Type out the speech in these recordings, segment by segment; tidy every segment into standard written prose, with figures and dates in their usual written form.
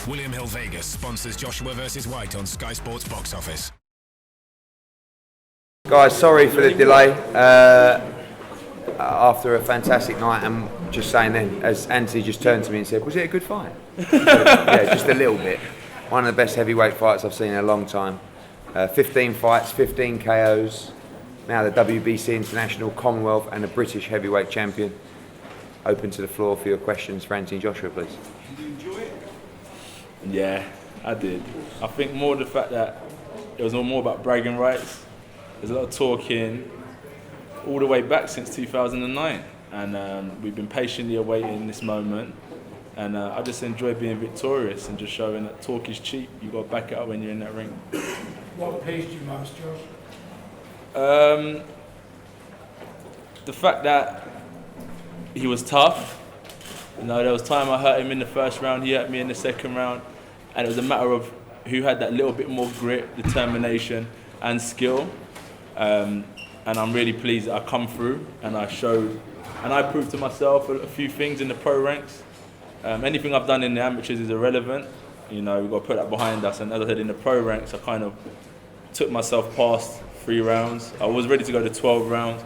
William Hill Vegas sponsors Joshua vs Whyte on Sky Sports Box Office. Guys, sorry for the delay. After a fantastic night, I'm just saying then, as Anthony just turned to me and said, was it a good fight? Yeah, just a little bit. One of the best heavyweight fights I've seen in a long time. 15 fights, 15 KOs. Now the WBC International, Commonwealth and a British heavyweight champion. Open to the floor for your questions for Anthony Joshua, please. Did you enjoy it? Yeah, I did. I think more the fact that it was more about bragging rights. There's a lot of talking all the way back since 2009, and we've been patiently awaiting this moment. And I just enjoy being victorious and just showing that talk is cheap. You got to back it up when you're in that ring. What pleased you most, Josh? The fact that he was tough. You know, there was time I hurt him in the first round, he hurt me in the second round, and it was a matter of who had that little bit more grit, determination, and skill. And I'm really pleased that I come through and I showed, and I proved to myself a few things in the pro ranks. Anything I've done in the amateurs is irrelevant. You know, we've got to put that behind us. And as I said, in the pro ranks, I kind of took myself past 3 rounds. I was ready to go to 12 rounds,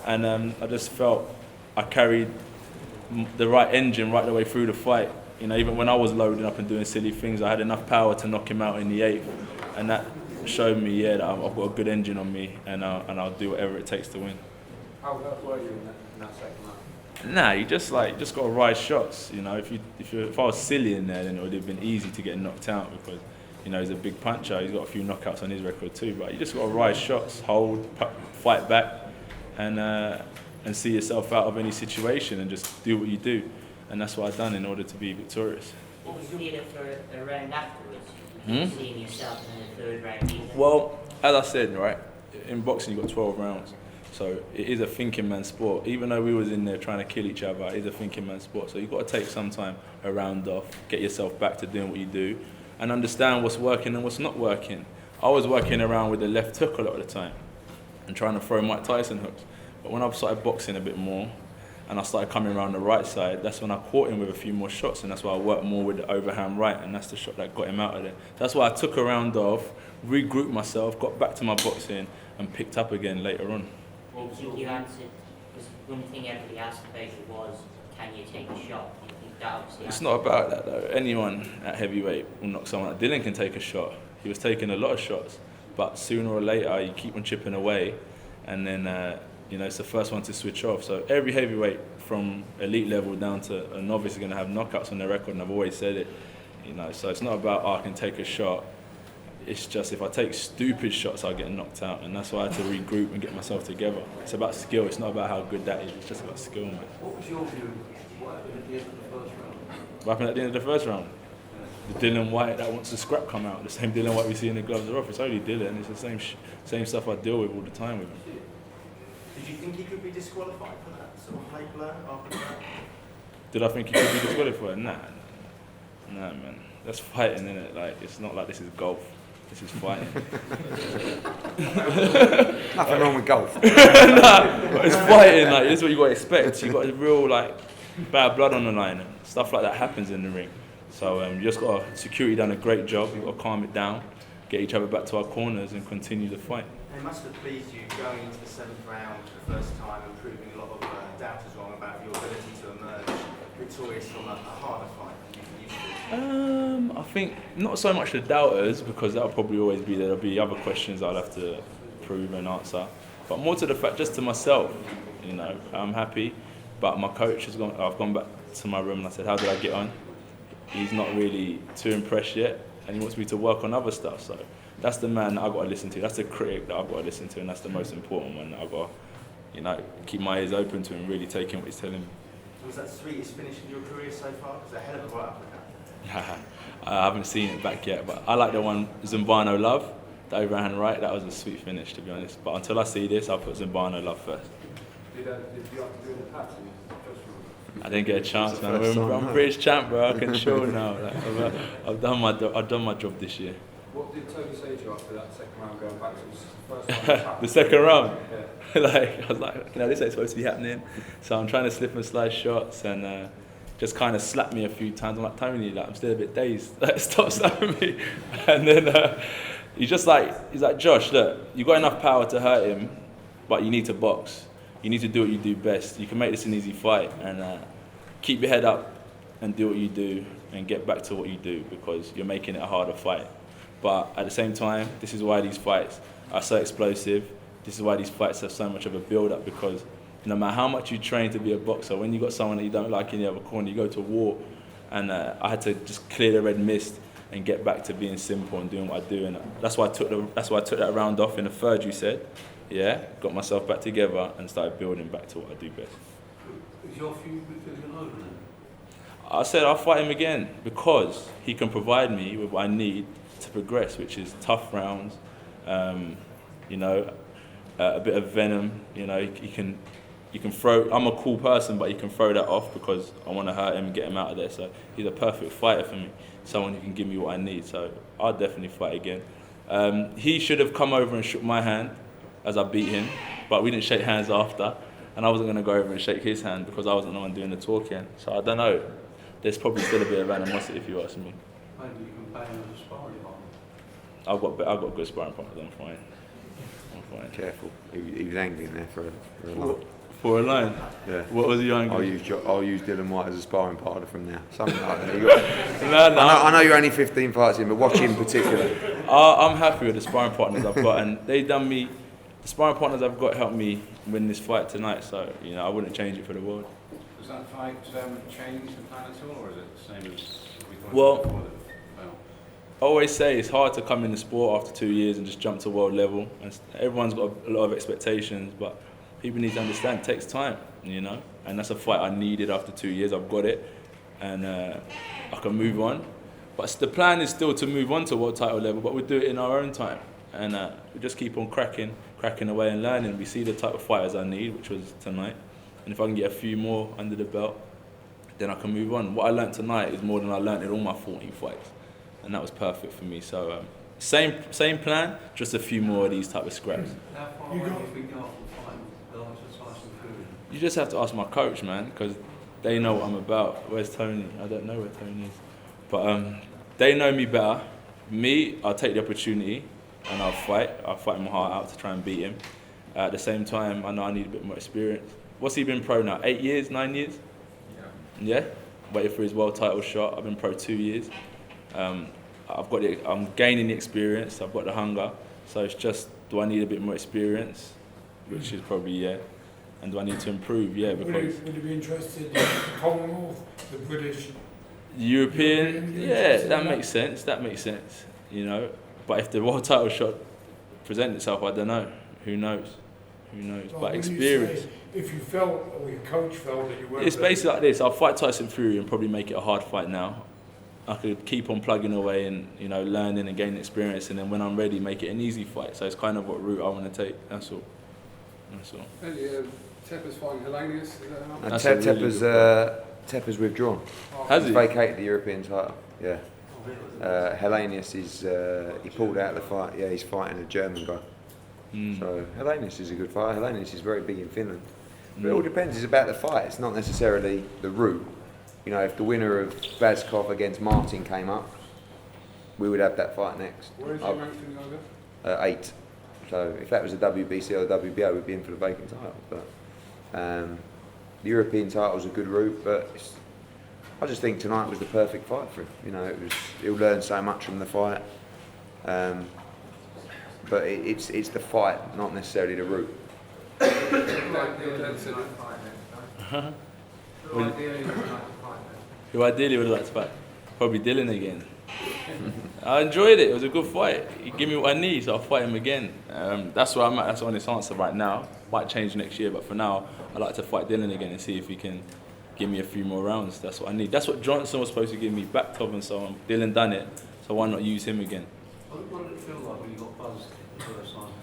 and I just felt I carried the right engine right the way through the fight. You know, even when I was loading up and doing silly things, I had enough power to knock him out in the 8th, and that showed me, yeah, that I've got a good engine on me, and I'll do whatever it takes to win. How hurt were you in that second round? Nah, you just got to ride shots. You know, if I was silly in there, then it would have been easy to get knocked out because, you know, he's a big puncher. He's got a few knockouts on his record too. But you just got to ride shots, hold, fight back, and see yourself out of any situation and just do what you do. And that's what I've done in order to be victorious. What was the for a round afterwards? Seeing yourself in the 3rd round either? Well, as I said, right, in boxing you've got 12 rounds. So it is a thinking man's sport. Even though we was in there trying to kill each other, it is a thinking man's sport. So you've got to take some time, a round off, get yourself back to doing what you do, and understand what's working and what's not working. I was working around with the left hook a lot of the time and trying to throw Mike Tyson hooks. But when I started boxing a bit more and I started coming around the right side, that's when I caught him with a few more shots, and that's why I worked more with the overhand right, and that's the shot that got him out of there. That's why I took a round off, regrouped myself, got back to my boxing and picked up again later on. Well, I think you answered, because one thing everybody asked about you was, can you take a shot? You think that obviously It's not about that though. Anyone at heavyweight will knock someone out. Dillian can take a shot. He was taking a lot of shots, but sooner or later you keep on chipping away, and then you know, it's the first one to switch off. So every heavyweight from elite level down to a novice is going to have knockouts on their record, and I've always said it. You know, so it's not about, oh, I can take a shot. It's just if I take stupid shots, I'll get knocked out, and that's why I had to regroup and get myself together. It's about skill. It's not about how good that is. It's just about skill, man. What was your view? What happened at the end of the first round? What happened at the end of the first round? The Dillian Whyte that wants the scrap come out. The same Dillian Whyte we see in the gloves are off. It's only Dillian. It's the same stuff I deal with all the time with him. Did you think he could be disqualified for that sort of play plan after that? Did I think he could be disqualified? Nah, man. That's fighting, isn't it? Like, it's not like this is golf. This is fighting. Nothing wrong with golf. Nah, it's fighting. Like, this is what you got to expect. You got real bad blood on the line, and stuff like that happens in the ring. So you just got security done a great job. You got to calm it down, get each other back to our corners, and continue the fight. It must have pleased you going into the 7th round for the first time and proving a lot of doubters wrong about your ability to emerge victorious from a harder fight than you used to. I think not so much the doubters, because that'll probably always be there. There'll be other questions I'll have to prove and answer, but more to the fact, just to myself. You know, I'm happy, but my coach has gone. I've gone back to my room and I said, "How did I get on?" He's not really too impressed yet, and he wants me to work on other stuff. So that's the man that I've got to listen to. That's the critic that I've got to listen to, and that's the most important one that I've got to, you know, keep my ears open to and really take in what he's telling me. Was that the sweetest finish in your career so far? It was a hell of a right uppercut. I haven't seen it back yet, but I like the one Zumbano Love, the overhand right. That was a sweet finish, to be honest. But until I see this, I'll put Zumbano Love first. Did you have to do in the past? I didn't get a chance, man. I'm British champ, bro. I can chill now. Like, I've done my job this year. What did Tony say to you after that second round going back to the first round? The second round? Yeah. Like, I was like, you know, this ain't supposed to be happening. So I'm trying to slip and slide shots, and just kind of slapped me a few times. I'm like, Tony, like, I'm still a bit dazed. Like, stop slapping me. And then he's like, Josh, look, you got enough power to hurt him, but you need to box. You need to do what you do best. You can make this an easy fight, and keep your head up and do what you do and get back to what you do, because you're making it a harder fight. But at the same time, this is why these fights are so explosive. This is why these fights have so much of a build-up, because no matter how much you train to be a boxer, when you got someone that you don't like in the other corner, you go to war. And I had to just clear the red mist and get back to being simple and doing what I do. And that's why I took that round off in the third, you said. Yeah, got myself back together and started building back to what I do best. Is your feud with Dillian over then? I said I'll fight him again because he can provide me with what I need to progress, which is tough rounds, you know, a bit of venom. You know, you can throw. I'm a cool person, but you can throw that off because I want to hurt him and get him out of there. So he's a perfect fighter for me, someone who can give me what I need. So I'll definitely fight again. He should have come over and shook my hand as I beat him, but we didn't shake hands after, and I wasn't going to go over and shake his hand because I wasn't the one doing the talking. So I don't know. There's probably still a bit of animosity if you ask me. Maybe you can pay him as a sparring partner. I've got good sparring partners. I'm fine. Careful. He was angry in there for a line. For a line? Yeah. What was he angry? I'll use Dillian Whyte as a sparring partner from now. Something like that. No. I know you're only 15 fights in, but watch him in particular. I'm happy with the sparring partners I've got, and the sparring partners I've got helped me win this fight tonight. So I wouldn't change it for the world. Does that fight change the plan at all, or is it the same as we thought? Well, I always say it's hard to come in the sport after 2 years and just jump to world level. And everyone's got a lot of expectations, but people need to understand it takes time, And that's a fight I needed after 2 years. I've got it, and I can move on. But the plan is still to move on to world title level, but we'll do it in our own time. And we just keep on cracking away and learning. We see the type of fighters I need, which was tonight. And if I can get a few more under the belt, then I can move on. What I learned tonight is more than I learned in all my 14 fights. And that was perfect for me. So same plan, just a few more of these type of scraps. How far away do you think you are from fighting the likes of Tyson Fury? You just have to ask my coach, man, because they know what I'm about. Where's Tony? I don't know where Tony is. But they know me better. Me, I'll take the opportunity and I'll fight. I'll fight my heart out to try and beat him. At the same time, I know I need a bit more experience. What's he been pro now? 8 years, 9 years? Yeah. Waiting for his world title shot. I've been pro 2 years. I'm gaining the experience. I've got the hunger. So it's just, do I need a bit more experience? Which is probably yeah. And do I need to improve? Yeah, because would you be interested in the Commonwealth, the British, European? Yeah, that makes sense. But if the world title shot presents itself, I don't know. Who knows? Well, but experience. If you felt, or your coach felt that you weren't... It's basically like this. I'll fight Tyson Fury and probably make it a hard fight now. I could keep on plugging away and learning and gaining experience, and then when I'm ready, make it an easy fight. So it's kind of what route I want to take. That's all. Tepper's fighting Hellenius. Is that enough? Tepper's withdrawn. Has He's he? vacated the European title. Yeah. Hellenius is he pulled out of the fight. Yeah, he's fighting a German guy. So Hellenius is a good fighter. Hellenius is very big in Finland. But it all depends. It's about the fight. It's not necessarily the route. If the winner of Vazkov against Martin came up, we would have that fight next. Where is he ranked in the over? 8. So if that was a WBC or the WBO, we'd be in for the vacant title. But the European title was a good route, but I just think tonight was the perfect fight for him. He'll learn so much from the fight. But it's the fight, not necessarily the route. Who ideally would like to fight? Probably Dillian again. I enjoyed it. It was a good fight. He gave me what I need, so I'll fight him again. That's where I'm at. That's the honest answer right now. Might change next year, but for now, I'd like to fight Dillian again and see if he can give me a few more rounds. That's what I need. That's what Johnson was supposed to give me, Baktov and so on. Dillian done it, so why not use him again? What did it feel like when you got buzzed the first time?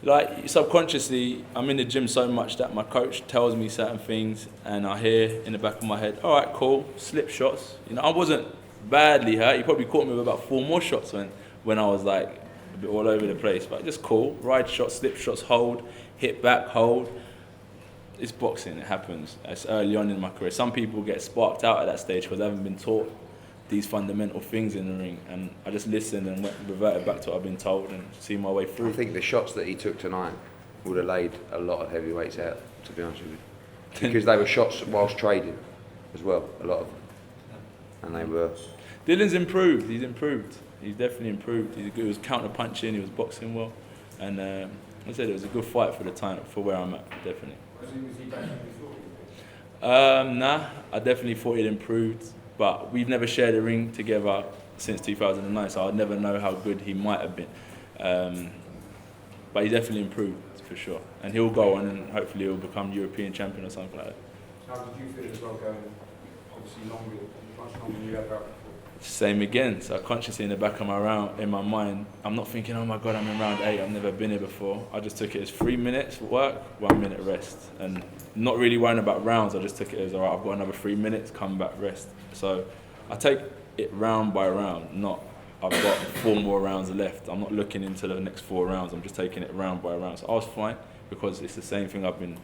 Like subconsciously, I'm in the gym so much that my coach tells me certain things, and I hear in the back of my head, "All right, cool, slip shots." I wasn't badly hurt. He probably caught me with about 4 more shots when I was like a bit all over the place. But just cool, ride shots, slip shots, hold, hit back, hold. it's boxing. It happens. It's early on in my career. Some people get sparked out at that stage because they haven't been taught these fundamental things in the ring, and I just listened and reverted back to what I've been told and see my way through. I think the shots that he took tonight would have laid a lot of heavyweights out, to be honest with you, because they were shots whilst trading as well, a lot of them, and they were. Dillian's improved. He's improved. He's definitely improved. He was counter punching. He was boxing well, and I said it was a good fight for the time, for where I'm at. Definitely. Was he better than you thought? Nah, I definitely thought he'd improved, but we've never shared a ring together since 2009, so I'd never know how good he might have been. But he definitely improved, for sure. And he'll go on and hopefully he'll become European champion or something like that. How did you feel as well going, obviously, much longer than you ever? Same again, so consciously in the back of in my mind, I'm not thinking, oh my God, I'm in round 8, I've never been here before. I just took it as 3 minutes work, 1 minute rest. And not really worrying about rounds, I just took it as, all right, I've got another 3 minutes, come back, rest. So I take it round by round, not I've got 4 more rounds left. I'm not looking into the next 4 rounds, I'm just taking it round by round. So I was fine, because it's the same thing I've been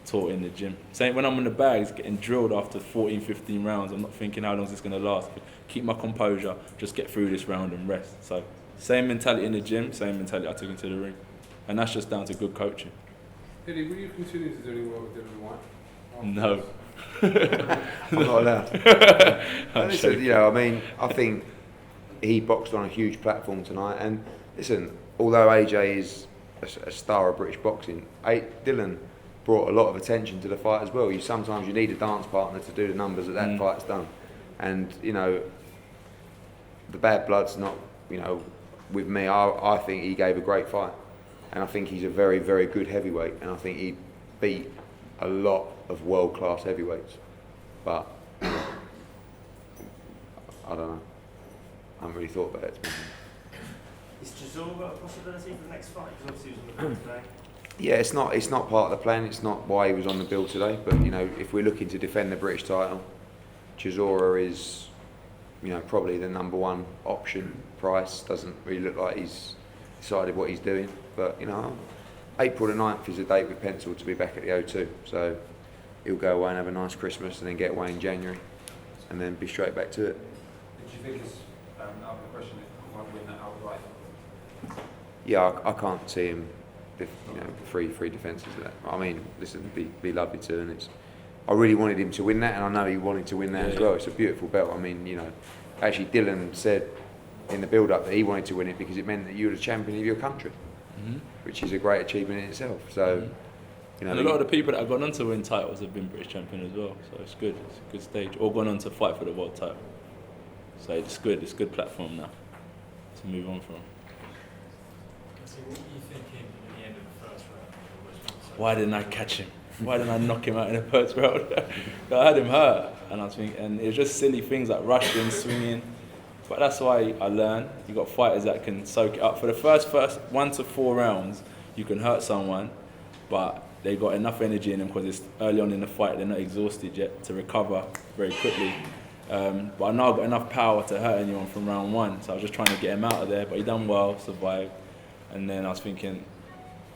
taught in the gym. Same when I'm in the bags, getting drilled after 14, 15 rounds, I'm not thinking how long is this going to last. Keep my composure, just get through this round and rest. So same mentality in the gym, same mentality I took into the ring. And that's just down to good coaching. Dilly, will you continue to do any work with Dillian Whyte? No. I'm not allowed. Listen, you know, I mean, I think he boxed on a huge platform tonight, and listen, although AJ is a star of British boxing, Dillian brought a lot of attention to the fight as well. Sometimes you need a dance partner to do the numbers that fight's done, and you know, the bad blood's not, you know, with me. I think he gave a great fight, and I think he's a very, very good heavyweight, and I think he beat a lot of world-class heavyweights, but I don't know. I haven't really thought about it, to be honest. Is Chisora a possibility for the next fight? Because obviously he was on the bill today. Yeah, it's not part of the plan. It's not why he was on the bill today. But you know, if we're looking to defend the British title, Chisora is, you know, probably the #1 option. Price doesn't really look like he's decided what he's doing. But you know, April the 9th is the date we penciled to be back at the O2. So he'll go away and have a nice Christmas, and then get away in January, and then be straight back to it. Did you think it's out of the question that he might win that outright? Yeah, I can't see him. You know, three defences of that. I mean, listen, be lovely to, and I really wanted him to win that, and I know he wanted to win that as well. It's a beautiful belt. I mean, you know, actually Dillian said in the build-up that he wanted to win it because it meant that you were the champion of your country, which is a great achievement in itself. So, you know, and a lot of the people that have gone on to win titles have been British champion as well. So it's good. It's a good stage. Or gone on to fight for the world title. So it's good. It's a good platform now to move on from. So what were you thinking at the end of the first round? Why didn't I catch him? Why didn't I knock him out in the first round? I had him hurt, and I was thinking, and it was just silly things like rushing, swinging. But that's why I learned. You got fighters that can soak it up. For the first 1 to 4 rounds, you can hurt someone, but they got enough energy in them because it's early on in the fight. They're not exhausted yet to recover very quickly. But I know I've got enough power to hurt anyone from round 1, so I was just trying to get him out of there. But he done well, survived. And then I was thinking,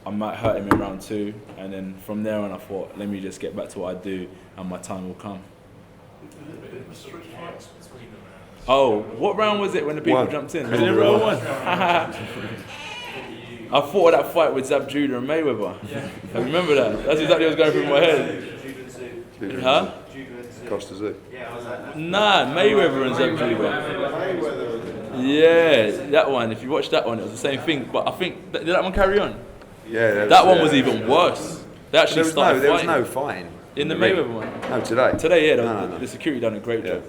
I might hurt him in round 2, and then from there on I thought, let me just get back to what I do, and my time will come. Oh, what round was it when the people jumped in? Was it round 1? I thought of that fight with Zab Judah and Mayweather. Yeah. I remember that. That's exactly what was going through my head. Huh? Costa Zoo. Nah, Mayweather and Zab Judah. Yeah, that one. If you watch that one, it was the same thing. But I think did that one carry on? Yeah, that one was even worse. They actually started there was no fighting in the Mayweather one. No, today. Today, yeah, the security done a great job.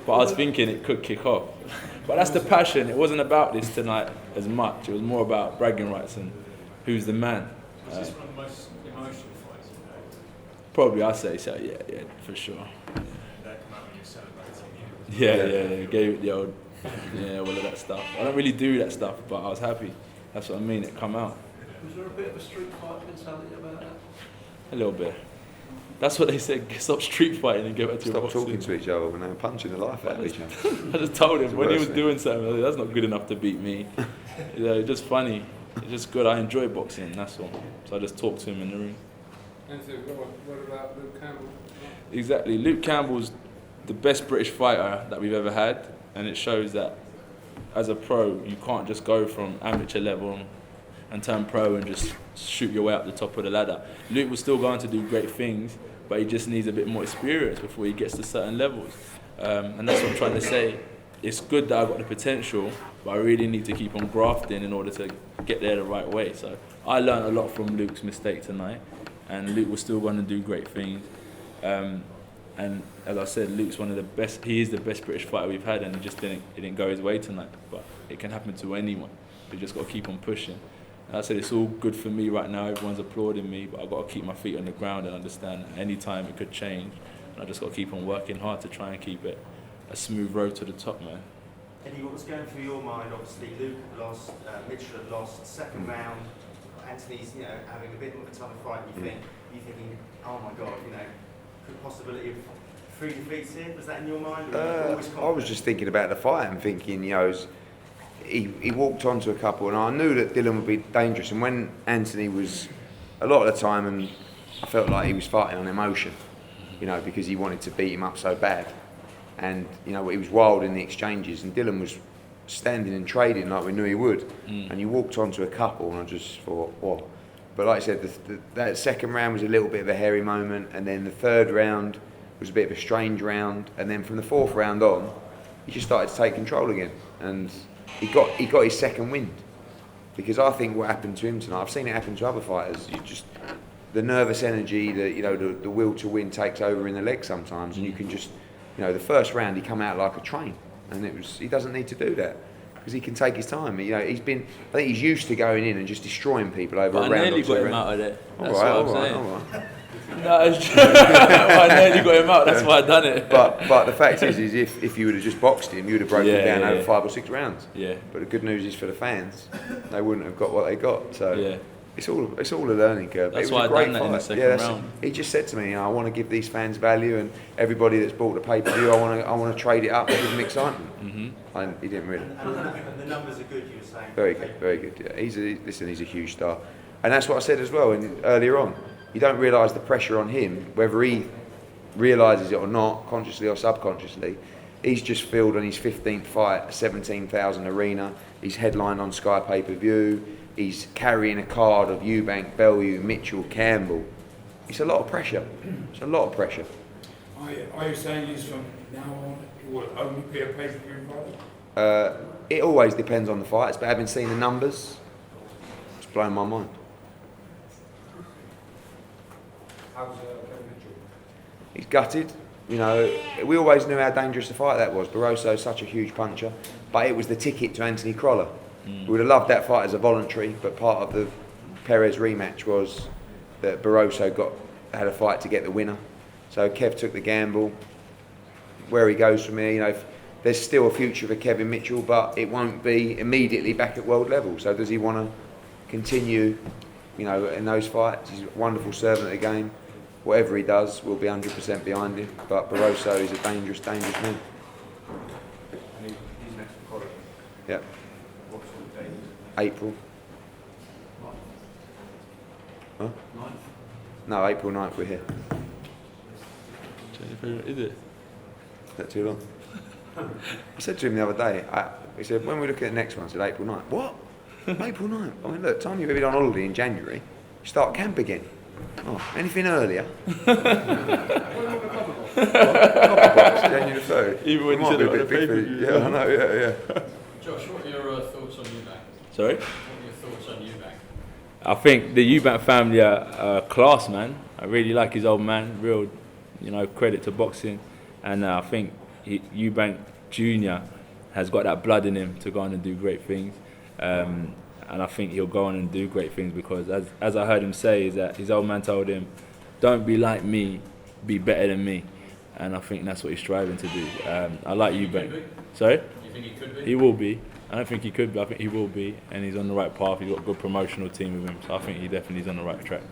But I was thinking it could kick off. But that's the passion. It wasn't about this tonight as much. It was more about bragging rights and who's the man. Was this one of the most emotional fights you've had? Probably, I'd say so. Yeah, for sure. That come out when you're celebrating. Yeah. Gave it the old, all of that stuff. I don't really do that stuff, but I was happy. That's what I mean. It come out. Was there a bit of a street fight mentality about that? A little bit. That's what they said. Stop street fighting and go back to your boxing. Stop talking to each other and then punching the life out of each other. I just told him when he was doing something, I was like, that's not good enough to beat me. It's just funny. It's just good. I enjoy boxing, that's all. So I just talked to him in the ring. And so what about Luke Campbell? Exactly. Luke Campbell's the best British fighter that we've ever had, and it shows that as a pro, you can't just go from amateur level and turn pro and just shoot your way up the top of the ladder. Luke will still go on to do great things, but he just needs a bit more experience before he gets to certain levels. And that's what I'm trying to say. It's good that I've got the potential, but I really need to keep on grafting in order to get there the right way. So I learned a lot from Luke's mistake tonight, and Luke was still going to do great things. And as I said, Luke's one of the best. He is the best British fighter we've had, and it didn't go his way tonight. But it can happen to anyone. We just got to keep on pushing. And I said it's all good for me right now. Everyone's applauding me, but I've got to keep my feet on the ground and understand that any time it could change. And I just got to keep on working hard to try and keep it a smooth road to the top, man. Eddie, what was going through your mind? Obviously, Luke lost, Mitchell had lost, second round. Anthony's, having a bit of a tougher fight. You're thinking, oh my God, could possibility of 3 defeats here? Was that in your mind? Or I was just thinking about the fight and thinking, he walked onto a couple, and I knew that Dillian would be dangerous. And when Anthony was, a lot of the time, and I felt like he was fighting on emotion, because he wanted to beat him up so bad. And he was wild in the exchanges, and Dillian was standing and trading like we knew he would. And you walked onto a couple, and I just thought, whoa. But like I said, that second round was a little bit of a hairy moment, and then the third round was a bit of a strange round, and then from the fourth round on, he just started to take control again, and he got his second wind. Because I think what happened to him tonight, I've seen it happen to other fighters. The nervous energy, the will to win takes over in the leg sometimes, and you can just. The first round he come out like a train, and he doesn't need to do that because he can take his time. I think he's used to going in and just destroying people over a round. I nearly got him out of there. That's what I'm saying. All right. No, it's true. I nearly got him out. That's why I done it. But the fact is if you would have just boxed him, you would have broken him down over 5 or 6 rounds. Yeah. But the good news is for the fans, they wouldn't have got what they got. So yeah. It's all a learning curve. That's it was why a great I done that fight. in the second round. He just said to me, I want to give these fans value, and everybody that's bought the pay-per-view, I want to trade it up and give them excitement. And he didn't really. And the numbers are good, you were saying. Very good, very good. Yeah. He's a huge star, and that's what I said as well. Earlier on, you don't realise the pressure on him, whether he realises it or not, consciously or subconsciously. He's just filled on his 15th fight, a 17,000 arena. He's headlined on Sky pay-per-view. He's carrying a card of Eubank, Bellew, Mitchell, Campbell. It's a lot of pressure. It's a lot of pressure. Are you saying he's from now on, he will only be a pay-per-view fighter? It always depends on the fights, but having seen the numbers, it's blown my mind. How's Kevin Mitchell? He's gutted. We always knew how dangerous a fight that was. Barroso's such a huge puncher, but it was the ticket to Anthony Crolla. We would have loved that fight as a voluntary, but part of the Perez rematch was that Barroso had a fight to get the winner. So Kev took the gamble. Where he goes from here, there's still a future for Kevin Mitchell, but it won't be immediately back at world level. So does he want to continue, in those fights? He's a wonderful servant of the game. Whatever he does, we'll be 100% behind him. But Barroso is a dangerous, dangerous man. And he's next to Corey. Yeah. What sort of date? April. Huh? 9th? No, April 9th we're here. Is it? Is that too long? I said to him the other day, he said, when we look at the next one, I said, April 9th. What? April 9th? I mean, look, time you've ever been on holiday in January, you start camp again. Oh, anything earlier? January 3rd. Even when you said it on the pay-per-view. Yeah, I know, yeah. Josh, what are your thoughts on Eubank? Sorry? What are your thoughts on Eubank? I think the Eubank family are class, man. I really like his old man. Real, credit to boxing. And I think Eubank Jr. has got that blood in him to go on and do great things. And I think he'll go on and do great things because, as I heard him say, is that his old man told him, don't be like me, be better than me. And I think that's what he's striving to do. I like Eubank. Sorry? You think he could be? He will be. I don't think he could be. I think he will be. And he's on the right path. He's got a good promotional team with him. So I think he definitely is on the right track.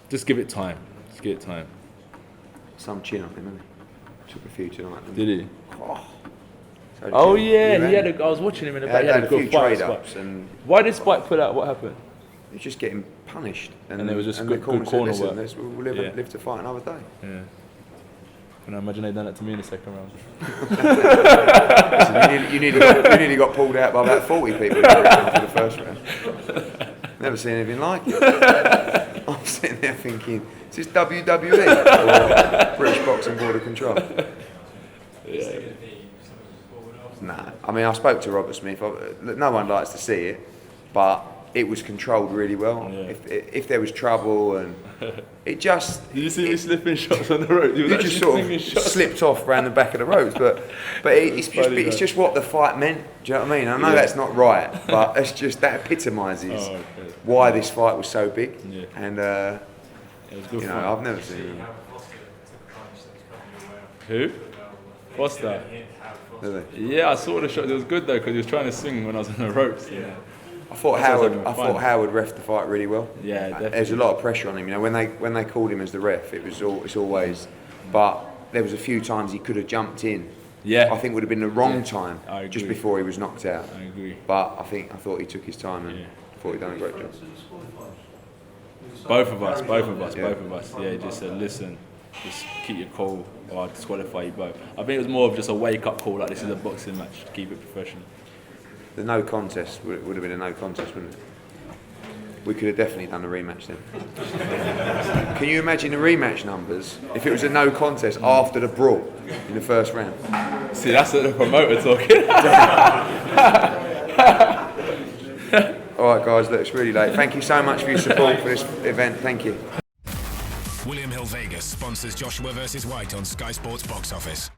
Just give it time. Just give it time. Some chin up him, didn't he? Took a few tonight. Did he? So yeah, I was watching him in the back. He had a good few fight. trade-ups and Why did Spike put out? What happened? You're just getting punished. And it was just and good- the corner good said, corner "Listen, work." we'll Yeah. live to fight another day." Yeah. Can I imagine they done that to me in the second round? Listen, you nearly got pulled out by about 40 people after the first round. Never seen anything like it. I'm sitting there thinking, is this WWE or British Boxing Board of Control? Yeah. Nah, I mean, I spoke to Robert Smith. No one likes to see it, but it was controlled really well. Yeah. If there was trouble, and it just Did you see me slipping shots on the road? you just sort of slipped off around the back of the ropes, but it's just what the fight meant. Do you know what I mean? I know that's not right, but it's just that epitomises why this fight was so big, and it was good you know, fun. I've never seen it. Who? What's that? Really. Yeah, I saw the shot. It was good though because he was trying to swing when I was on the ropes. Yeah. I thought That sounds Howard. like I a thought fun. Howard refed the fight really well. Yeah, definitely. There's a lot of pressure on him. You know, when they called him as the ref, it's always. But there was a few times he could have jumped in. Yeah. I think would have been the wrong time, I just agree. before he was knocked out. I agree. But I thought he took his time and thought he'd done a great job. Both of us. Yeah. Yeah, just said, listen, just keep your cool or I'll disqualify you both. I think it was more of just a wake up call, like this is a boxing match, keep it professional. The no contest would have been a no contest, wouldn't it? We could have definitely done a rematch then. Can you imagine the rematch numbers if it was a no contest after the brawl in the first round? See, that's the promoter talking. All right, guys, look, it's really late. Thank you so much for your support for this event. Thank you. William Hill Vegas sponsors Joshua vs. White on Sky Sports Box Office.